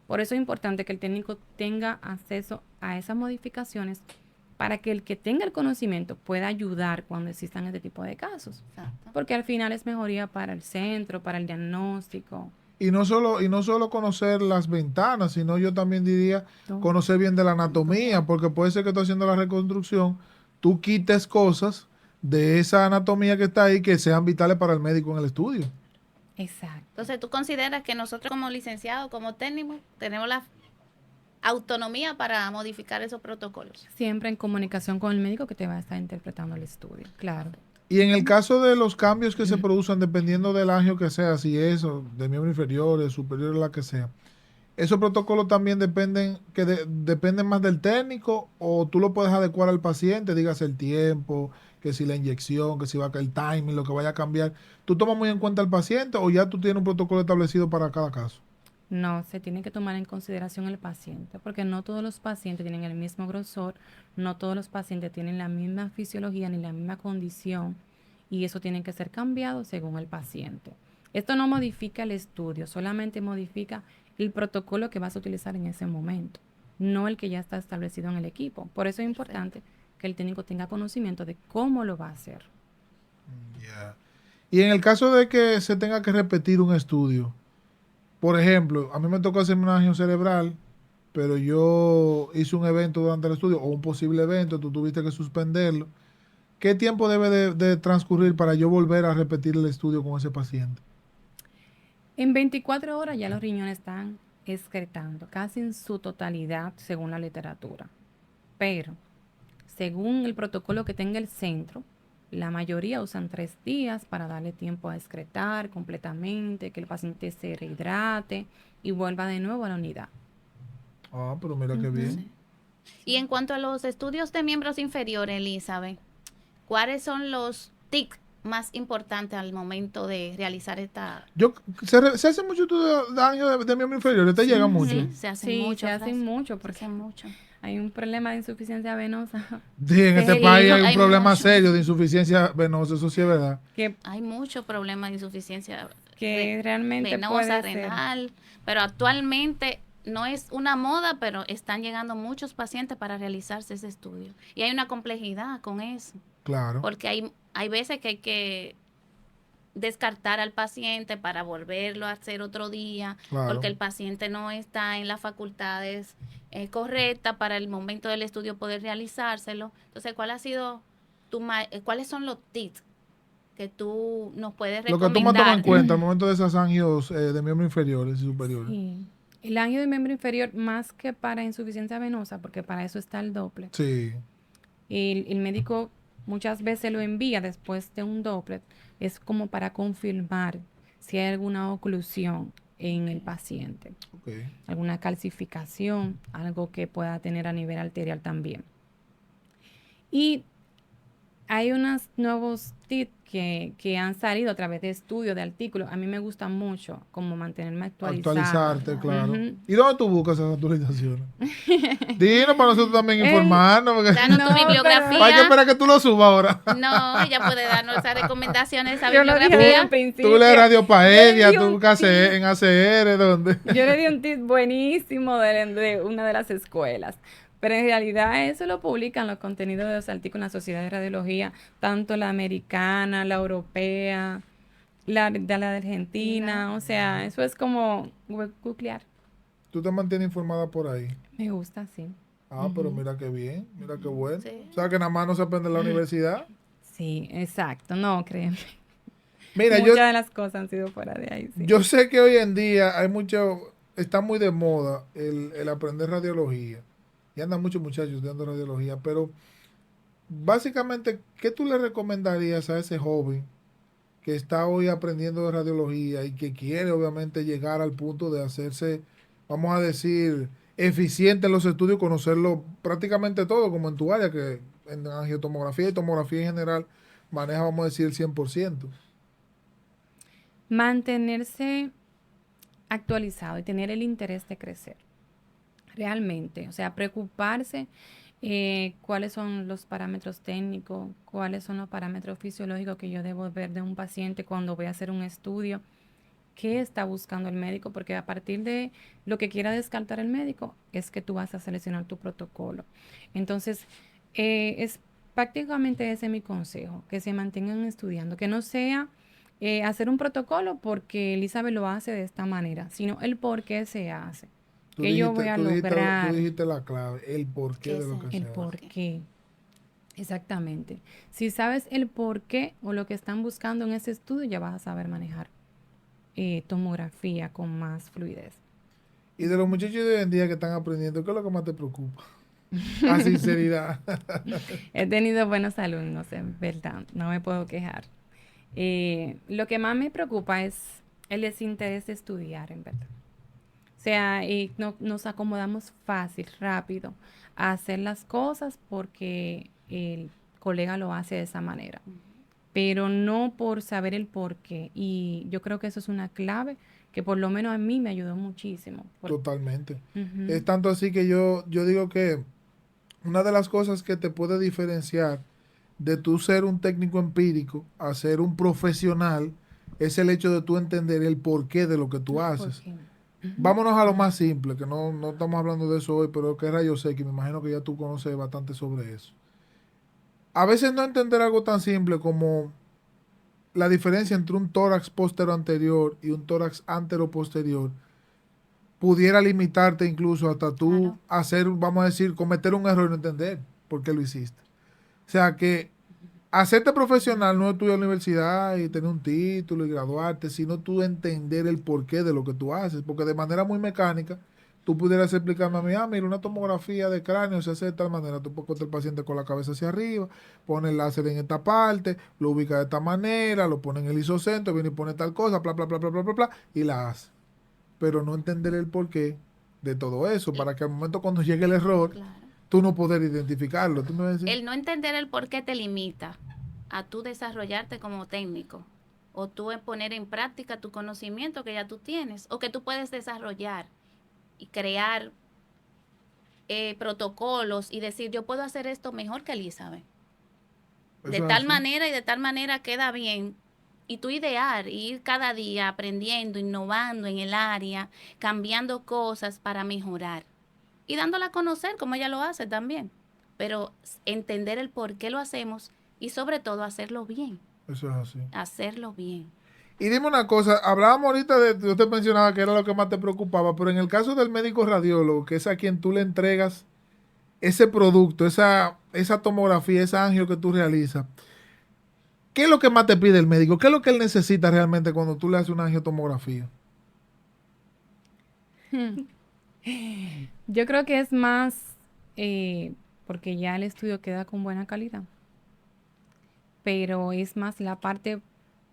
Por eso es importante que el técnico tenga acceso a esas modificaciones para que el que tenga el conocimiento pueda ayudar cuando existan este tipo de casos. Exacto. Porque al final es mejoría para el centro, para el diagnóstico. Y no solo conocer las ventanas, sino yo también diría Todo. conocer bien de la anatomía, porque puede ser que tú haciendo la reconstrucción, tú quites cosas de esa anatomía que está ahí que sean vitales para el médico en el estudio. Exacto. Entonces, ¿tú consideras que nosotros como licenciados, como técnicos, tenemos la autonomía para modificar esos protocolos? Siempre en comunicación con el médico que te va a estar interpretando el estudio. Claro. Y en el caso de los cambios que se producen, dependiendo del angio que sea, si es o de miembro inferior, de superior, la que sea, ¿esos protocolos también dependen más del técnico o tú lo puedes adecuar al paciente? Digas el tiempo, que si la inyección, que si va a el timing, lo que vaya a cambiar. ¿Tú tomas muy en cuenta al paciente o ya tú tienes un protocolo establecido para cada caso? No, se tiene que tomar en consideración el paciente, porque no todos los pacientes tienen el mismo grosor, no todos los pacientes tienen la misma fisiología ni la misma condición, y eso tiene que ser cambiado según el paciente. Esto no modifica el estudio, solamente modifica el protocolo que vas a utilizar en ese momento, no el que ya está establecido en el equipo. Por eso es importante que el técnico tenga conocimiento de cómo lo va a hacer. Ya. Y en el caso de que se tenga que repetir un estudio, por ejemplo, a mí me tocó hacerme un angio cerebral, pero yo hice un evento durante el estudio o un posible evento, tú tuviste que suspenderlo. ¿Qué tiempo debe de transcurrir para yo volver a repetir el estudio con ese paciente? En 24 horas ya los riñones están excretando, casi en su totalidad, según la literatura. Pero, según el protocolo que tenga el centro, la mayoría usan 3 días para darle tiempo a excretar completamente, que el paciente se rehidrate y vuelva de nuevo a la unidad. Ah, pero mira qué bien. Sí. Y en cuanto a los estudios de miembros inferiores, Elizabeth, ¿cuáles son los tics más importantes al momento de realizar esta? Se hace mucho daño de miembro inferior, te llega mucho. Sí, se hacen Sí, mucho, se hacen Francis. mucho Se porque hacen mucho. hay un problema de insuficiencia venosa Sí, en este Sí, país hay un hay problema mucho. serio de insuficiencia venosa, eso sí es verdad. que, Hay muchos problemas de insuficiencia que realmente venosa, puede ser. renal, pero actualmente no es una moda, pero están llegando muchos pacientes para realizarse ese estudio. Y hay una complejidad con eso, Claro, porque hay veces que hay que descartar al paciente para volverlo a hacer otro día, claro. porque el paciente no está en las facultades correctas para el momento del estudio poder realizárselo. Entonces, ¿cuáles son los tips que tú nos puedes Lo que tú más tomas en recomendar? cuenta al momento de esos angios de miembros inferiores y superiores. Sí. El angio de miembro inferior, más que para insuficiencia venosa, porque para eso está el Doppler, Sí, el médico muchas veces lo envía después de un Doppler, es como para confirmar si hay alguna oclusión en el paciente, ok. alguna calcificación, algo que pueda tener a nivel arterial también. Y hay unos nuevos tips que han salido a través de estudios, de artículos. A mí me gusta mucho como mantenerme actualizada. Actualizarte, claro. Ujú. ¿Y dónde tú buscas esas actualizaciones? Dinos para nosotros también informarnos. Porque Danos tu No, pero- bibliografía. hay que esperar que tú lo subas ahora. No, ella puede darnos esas recomendaciones, esa Yo lo dije desde bibliografía. el principio. Tú lees Radio Paedia, Yo le di tú un buscas tip. en ACR, ¿dónde? Yo le di un tip buenísimo de una de las escuelas. Pero en realidad eso lo publican los contenidos de los artículos en la Sociedad de Radiología, tanto la americana, la europea, la de Argentina. O sea, eso es como googlear. Tú te mantienes informada por ahí. Me gusta, sí. Ah, pero mira qué bien, mira qué bueno. Sí. O sea, que nada más no se aprende en la universidad. Sí, exacto. No, créeme. Mira, Muchas de las cosas han sido fuera de ahí, sí. yo sé que hoy en día está muy de moda el aprender radiología. Y andan muchos muchachos estudiando radiología, pero básicamente, ¿qué tú le recomendarías a ese joven que está hoy aprendiendo de radiología y que quiere obviamente llegar al punto de hacerse, vamos a decir, eficiente en los estudios, conocerlo prácticamente todo, como en tu área, que en angiotomografía y tomografía en general maneja, vamos a decir, el 100%? Mantenerse actualizado y tener el interés de crecer. Realmente, o sea, preocuparse cuáles son los parámetros técnicos, cuáles son los parámetros fisiológicos que yo debo ver de un paciente cuando voy a hacer un estudio, qué está buscando el médico, porque a partir de lo que quiera descartar el médico es que tú vas a seleccionar tu protocolo. Entonces, es prácticamente ese mi consejo, que se mantengan estudiando, que no sea hacer un protocolo porque Elizabeth lo hace de esta manera, sino el por qué se hace. Que yo voy a lograr Tú dijiste la clave, el porqué ¿Qué de lo es que el se por hace. qué. Exactamente. Si sabes el por qué o lo que están buscando en ese estudio, ya vas a saber manejar tomografía con más fluidez. Y de los muchachos de hoy en día que están aprendiendo, ¿qué es lo que más te preocupa? A sinceridad. He tenido buenos alumnos, en verdad, no me puedo quejar. Lo que más me preocupa es el desinterés de estudiar, en verdad. O sea, nos acomodamos fácil, rápido a hacer las cosas porque el colega lo hace de esa manera, pero no por saber el por qué. Y yo creo que eso es una clave que por lo menos a mí me ayudó muchísimo. Totalmente. Ujú. Es tanto así que yo digo que una de las cosas que te puede diferenciar de tú ser un técnico empírico a ser un profesional es el hecho de tú entender el porqué de lo que tú ¿Por haces. qué? Vámonos a lo más simple, que no estamos hablando de eso hoy, pero que rayos sé que me imagino que ya tú conoces bastante sobre eso. A veces no entender algo tan simple como la diferencia entre un tórax postero anterior y un tórax antero posterior pudiera limitarte incluso hasta tú Claro. hacer, vamos a decir, cometer un error y no entender por qué lo hiciste. O sea que hacerte profesional no es estudiar en la universidad y tener un título y graduarte, sino tú entender el porqué de lo que tú haces. Porque de manera muy mecánica, tú pudieras explicarme a mí, mira, una tomografía de cráneo se hace de tal manera. Tú pones al paciente con la cabeza hacia arriba, pones el láser en esta parte, lo ubica de esta manera, lo pone en el isocentro, viene y pone tal cosa, bla, bla, bla, bla, bla, bla, bla, y la hace. Pero no entender el porqué de todo eso, para que al momento cuando llegue el error, Claro. tú no poder identificarlo. ¿Tú me vas a decir? El no entender el por qué te limita a tú desarrollarte como técnico o tú en poner en práctica tu conocimiento que ya tú tienes o que tú puedes desarrollar y crear protocolos y decir yo puedo hacer esto mejor que Elizabeth. De Eso es tal así. manera y de tal manera queda bien. Y tú idear, ir cada día aprendiendo, innovando en el área, cambiando cosas para mejorar. Y dándola a conocer como ella lo hace también. Pero entender el por qué lo hacemos y sobre todo hacerlo bien. Eso es así. Hacerlo bien. Y dime una cosa, hablábamos ahorita de, yo te mencionaba que era lo que más te preocupaba, pero en el caso del médico radiólogo, que es a quien tú le entregas ese producto, esa tomografía, esa angio que tú realizas, ¿qué es lo que más te pide el médico? ¿Qué es lo que él necesita realmente cuando tú le haces una angiotomografía? Yo creo que es más porque ya el estudio queda con buena calidad, pero es más la parte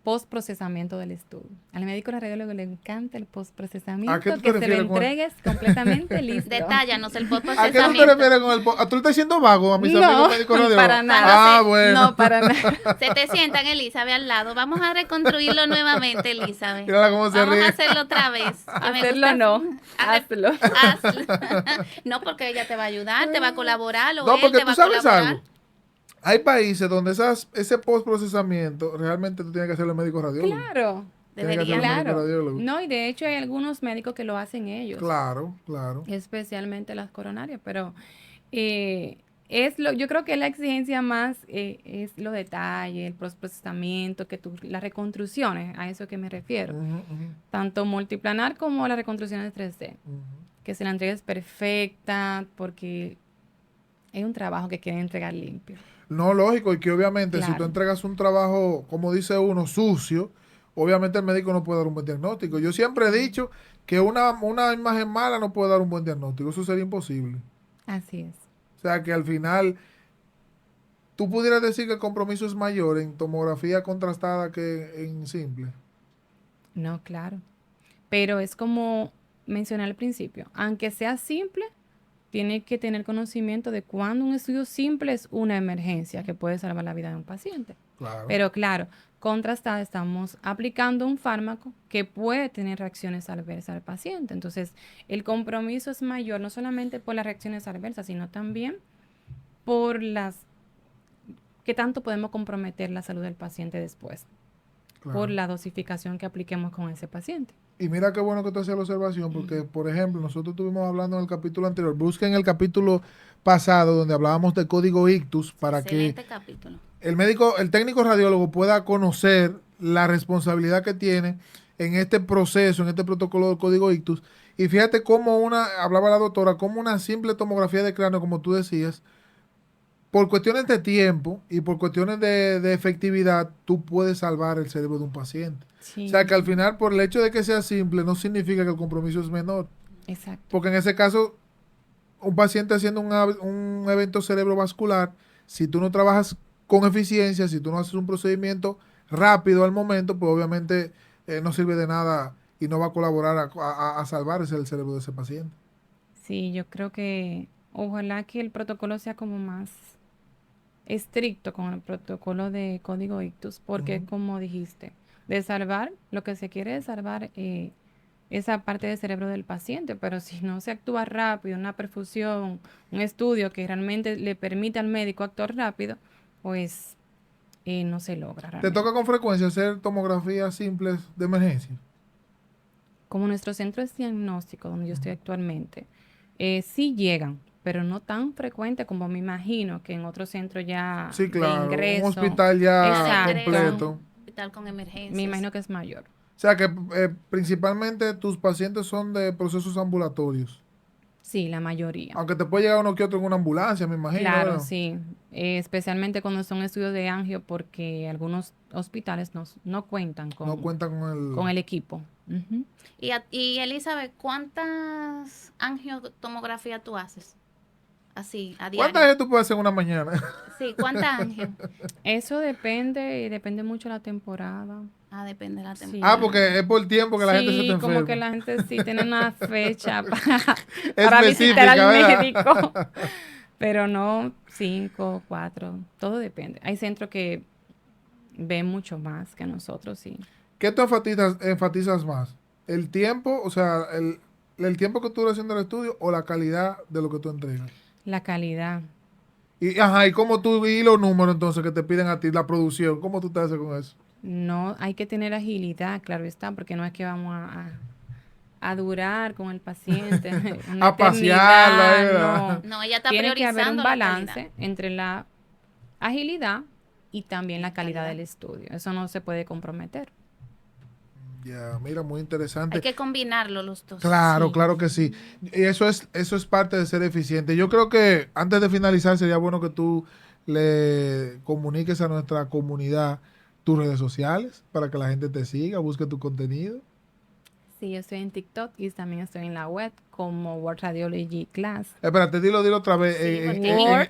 postprocesamiento del estudio. Al médico radiólogo le encanta el ¿A qué postprocesamiento, tú te que se lo refieres con entregues completamente listo. Detállanos el ¿A qué tú te postprocesamiento. refieres con el ¿tú le estás diciendo vago a mis amigos No, médicos radiólogos? para nada. Ah, bueno. No, para nada. Se te sientan, Elizabeth, al lado. Vamos a reconstruirlo nuevamente, Elizabeth. Mírala cómo se Vamos ríe. a hacerlo otra vez. Que me Hacerlo gusta- no, Hazlo. hazlo. No, porque ella te va a ayudar, te va a colaborar o No, él porque te va tú a sabes colaborar. algo. Hay países donde ese postprocesamiento realmente tú tienes que hacerlo el médico radiólogo. Claro, Tiene que hacerlo el médico claro. radiólogo. No, y de hecho hay algunos médicos que lo hacen ellos, Claro, claro. especialmente las coronarias, pero yo creo que la exigencia más es los detalles, el procesamiento, las reconstrucciones, a eso que me refiero, Ujú, ujú, tanto multiplanar como las reconstrucciones 3D, ujú. que se la entregues perfecta, porque es un trabajo que quieren entregar limpio. No, lógico, y que obviamente si tú Claro. entregas un trabajo, como dice uno, sucio, obviamente el médico no puede dar un buen diagnóstico. Yo siempre he dicho que una imagen mala no puede dar un buen diagnóstico, eso sería imposible. Así es. O sea que al final tú pudieras decir que el compromiso es mayor en tomografía contrastada que en simple. No, claro. Pero es como mencioné al principio, aunque sea simple, tiene que tener conocimiento de cuándo un estudio simple es una emergencia que puede salvar la vida de un paciente. Claro. Pero claro, contrastada estamos aplicando un fármaco que puede tener reacciones adversas al paciente. Entonces, el compromiso es mayor no solamente por las reacciones adversas, sino también por qué tanto podemos comprometer la salud del paciente después, Claro. por la dosificación que apliquemos con ese paciente. Y mira qué bueno que tú hacías la observación, porque, por ejemplo, nosotros estuvimos hablando en el capítulo anterior, busquen el capítulo pasado donde hablábamos de código ictus para Excelente que capítulo. el técnico radiólogo pueda conocer la responsabilidad que tiene en este proceso, en este protocolo del código ictus. Y fíjate cómo hablaba la doctora, como una simple tomografía de cráneo, como tú decías, por cuestiones de tiempo y por cuestiones de efectividad, tú puedes salvar el cerebro de un paciente. Sí, O sea que al final, por el hecho de que sea simple, no significa que el compromiso es menor. exacto. Porque en ese caso, un paciente haciendo un evento cerebrovascular, si tú no trabajas con eficiencia, si tú no haces un procedimiento rápido al momento, pues obviamente no sirve de nada y no va a colaborar a salvar el cerebro de ese paciente. Sí, yo creo que ojalá que el protocolo sea como más estricto con el protocolo de código ictus, porque Ujú. como dijiste, de salvar, lo que se quiere es salvar esa parte del cerebro del paciente, pero si no se actúa rápido, una perfusión, un estudio que realmente le permite al médico actuar rápido, pues no se logra ¿Te toca realmente. con frecuencia hacer tomografías simples de emergencia? Como nuestro centro es diagnóstico, donde yo estoy actualmente, sí llegan, pero no tan frecuente como me imagino que en otro centro ya Sí, de claro, un ingreso. hospital ya De ingreso, Exacto. completo. un hospital con Me emergencias. imagino que es mayor. O sea que principalmente tus pacientes son de procesos ambulatorios. Sí, la mayoría. Aunque te puede llegar uno que otro en una ambulancia, me imagino, Claro, ¿verdad? sí. Especialmente cuando son estudios de angio, porque algunos hospitales no cuentan No cuentan con el equipo. Ujú. Y Elizabeth, ¿cuántas angiotomografías tú haces? Así, a ¿Cuántas diario. veces tú puedes hacer en una mañana? Sí, ¿cuántas angio? Eso depende, y depende mucho de la temporada. Ah, depende de la Ah, Sí. temporada. porque es por tiempo que la gente se te Sí, como que enferma. la gente sí tiene una fecha para visitar al Específica, ¿verdad? médico, pero no 5, 4, todo depende. Hay centros que ven mucho más que nosotros, sí. ¿Qué tú enfatizas más? ¿El tiempo, o sea, el tiempo que tú estás haciendo el estudio o la calidad de lo que tú entregas? La calidad. Y, ajá, ¿y cómo tú y los números entonces que te piden a ti, la producción? ¿Cómo tú te haces con eso? No, hay que tener agilidad, claro está, porque no es que vamos a durar con el paciente una A pasearla, eternidad, ¿verdad? no. No, ella está Tiene que haber un priorizando la calidad. balance entre la agilidad y también la calidad Calidad. del estudio. Eso no se puede comprometer. Ya, mira, muy Hay interesante. que combinarlo los dos. Claro, Sí. claro que sí. Y eso es parte de ser eficiente. Yo creo que antes de finalizar sería bueno que tú le comuniques a nuestra comunidad tus redes sociales para que la gente te siga, busque tu contenido. Sí, yo estoy en TikTok y también estoy en la web como World Radiology Class. Espérate, dilo otra vez. Sí, porque World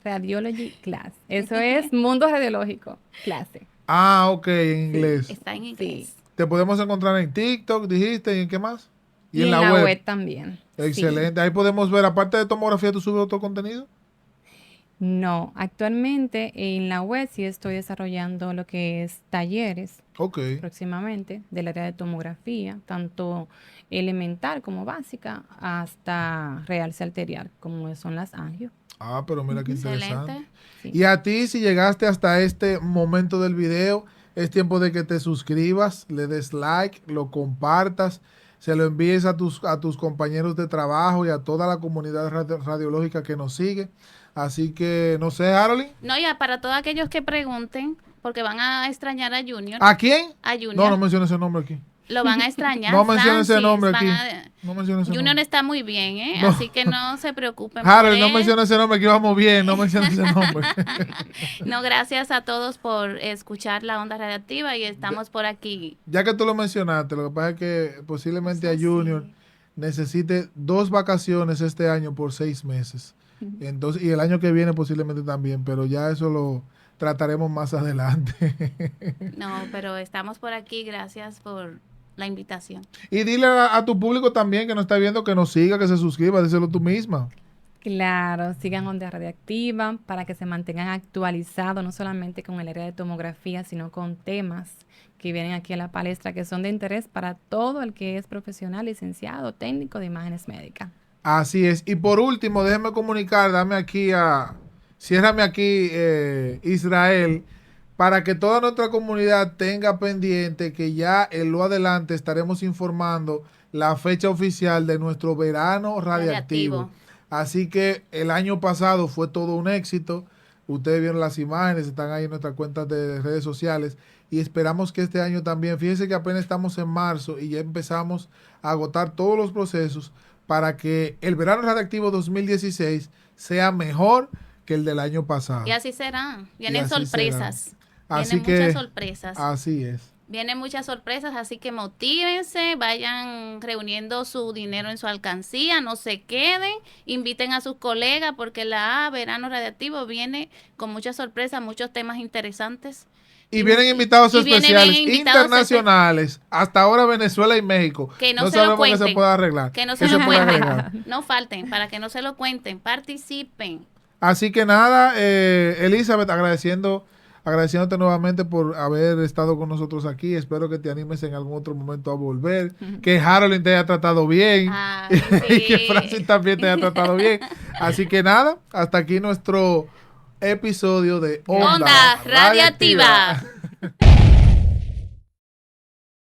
Radiology Class. Eso es Mundo Radiológico, clase. Ok, en Sí, inglés. está en sí. inglés. Te podemos encontrar en TikTok, dijiste, ¿y en qué más? Y Y en en la la web. web también. Sí. Excelente. Ahí podemos ver, aparte de tomografía, ¿tú subes otro contenido? No, actualmente en la web sí estoy desarrollando lo que es talleres Ok. próximamente del área de tomografía, tanto elemental como básica, hasta realce arterial, como son las angio. Pero mira qué interesante. Excelente. Sí. Y a ti, si llegaste hasta este momento del video, es tiempo de que te suscribas, le des like, lo compartas, se lo envíes a tus compañeros de trabajo y a toda la comunidad radiológica que nos sigue. Así que, no sé, Harold. No, ya para todos aquellos que pregunten, porque van a extrañar a Junior. ¿A quién? A No, Junior. no menciones ese nombre aquí. Lo van a extrañar. No menciones ese Francis, nombre van aquí. No menciones ese Junior nombre. está muy bien, ¿eh? No. Así que no se preocupen por Harold, no él. menciones ese nombre, aquí vamos bien. No menciones ese nombre. No, gracias a todos por escuchar la onda radiactiva y estamos por aquí. Ya que tú lo mencionaste, lo que pasa es que posiblemente a Eso Junior sí. necesite 2 vacaciones este año por 6 meses. Entonces, y el año que viene posiblemente también, pero ya eso lo trataremos más adelante. No, pero estamos por aquí. Gracias por la invitación. Y dile a tu público también que nos está viendo que nos siga, que se suscriba, díselo tú misma. Claro, sigan Onda Radiactiva para que se mantengan actualizados, no solamente con el área de tomografía, sino con temas que vienen aquí a la palestra que son de interés para todo el que es profesional, licenciado, técnico de imágenes médicas. Así es. Y por último, déjeme comunicar, ciérrame aquí, Israel, para que toda nuestra comunidad tenga pendiente que ya en lo adelante estaremos informando la fecha oficial de nuestro verano radiactivo. Radiactivo. Así que el año pasado fue todo un éxito. Ustedes vieron las imágenes, están ahí en nuestras cuentas de redes sociales. Y esperamos que este año también, fíjense que apenas estamos en marzo y ya empezamos a agotar todos los procesos para que el verano radiactivo 2016 sea mejor que el del año pasado. Y así será. Y Vienen así sorpresas. Así Vienen muchas que, sorpresas. así es. Vienen muchas sorpresas, así que motívense, vayan reuniendo su dinero en su alcancía, no se queden, inviten a sus colegas porque la Verano Radiactivo viene con muchas sorpresas, muchos temas interesantes Y vienen invitados y vienen especiales invitados internacionales. Hasta ahora Venezuela y México. Que no se lo sabemos que se cuenten. pueda arreglar. Que no que se lo pueda cuenten. arreglar. No falten, para que no se lo cuenten. Participen. Así que nada, Elizabeth, agradeciéndote nuevamente por haber estado con nosotros aquí. Espero que te animes en algún otro momento a volver. Que Harold te haya tratado bien. Ay, Y que sí. Francis también te haya tratado bien. Así que nada, hasta aquí nuestro episodio de Onda Radiactiva.